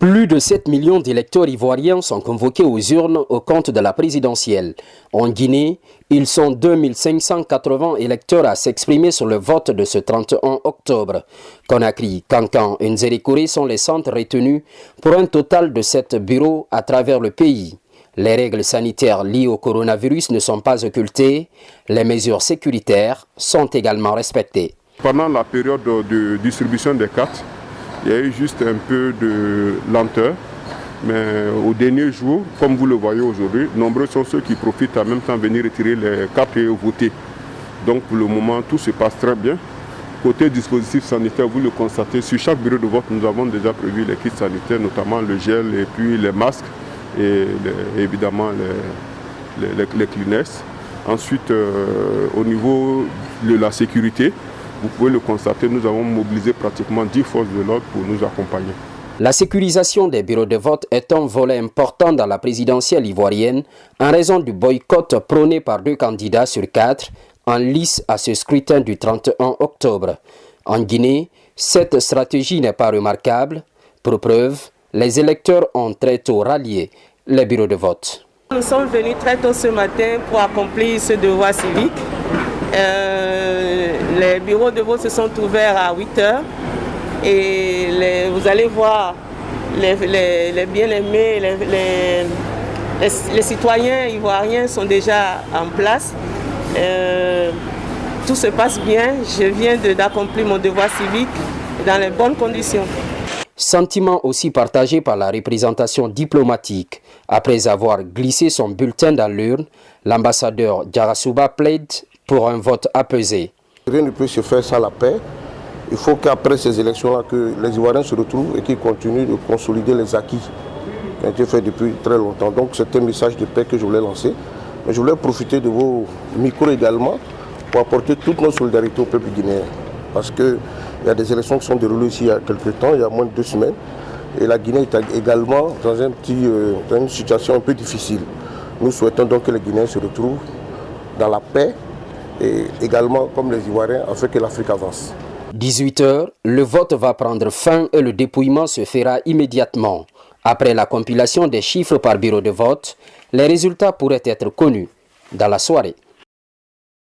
Plus de 7 millions d'électeurs ivoiriens sont convoqués aux urnes au compte de la présidentielle. En Guinée, ils sont 2580 électeurs à s'exprimer sur le vote de ce 31 octobre. Conakry, Kankan et Nzérikore sont les centres retenus pour un total de 7 bureaux à travers le pays. Les règles sanitaires liées au coronavirus ne sont pas occultées. Les mesures sécuritaires sont également respectées. Pendant la période de distribution des cartes, il y a eu juste un peu de lenteur, mais au dernier jour, comme vous le voyez aujourd'hui, nombreux sont ceux qui profitent en même temps de venir retirer les cartes et voter. Donc pour le moment, tout se passe très bien. Côté dispositif sanitaire, vous le constatez, sur chaque bureau de vote, nous avons déjà prévu les kits sanitaires, notamment le gel et puis les masques et évidemment les Kleenex. Ensuite, au niveau de la sécurité, vous pouvez le constater, nous avons mobilisé pratiquement 10 forces de l'ordre pour nous accompagner. La sécurisation des bureaux de vote est un volet important dans la présidentielle ivoirienne en raison du boycott prôné par 2 candidats sur 4 en lice à ce scrutin du 31 octobre. En Guinée, cette stratégie n'est pas remarquable. Pour preuve, les électeurs ont très tôt rallié les bureaux de vote. Nous sommes venus très tôt ce matin pour accomplir ce devoir civique. Les bureaux de vote se sont ouverts à 8 heures et vous allez voir les bien-aimés, les citoyens ivoiriens sont déjà en place. Tout se passe bien, je viens d'accomplir mon devoir civique dans les bonnes conditions. Sentiment aussi partagé par la représentation diplomatique. Après avoir glissé son bulletin dans l'urne, l'ambassadeur Djarasouba plaide pour un vote apaisé. Rien ne peut se faire sans la paix. Il faut qu'après ces élections-là, que les Ivoiriens se retrouvent et qu'ils continuent de consolider les acquis qui ont été faits depuis très longtemps. Donc c'est un message de paix que je voulais lancer. Mais je voulais profiter de vos micros également pour apporter toute notre solidarité au peuple guinéen. Parce qu'il y a des élections qui sont déroulées ici il y a quelques temps, il y a moins de 2 semaines. Et la Guinée est également dans une situation un peu difficile. Nous souhaitons donc que les Guinéens se retrouvent dans la paix et également comme les Ivoiriens afin que l'Afrique avance. 18h, le vote va prendre fin et le dépouillement se fera immédiatement. Après la compilation des chiffres par bureau de vote, les résultats pourraient être connus dans la soirée.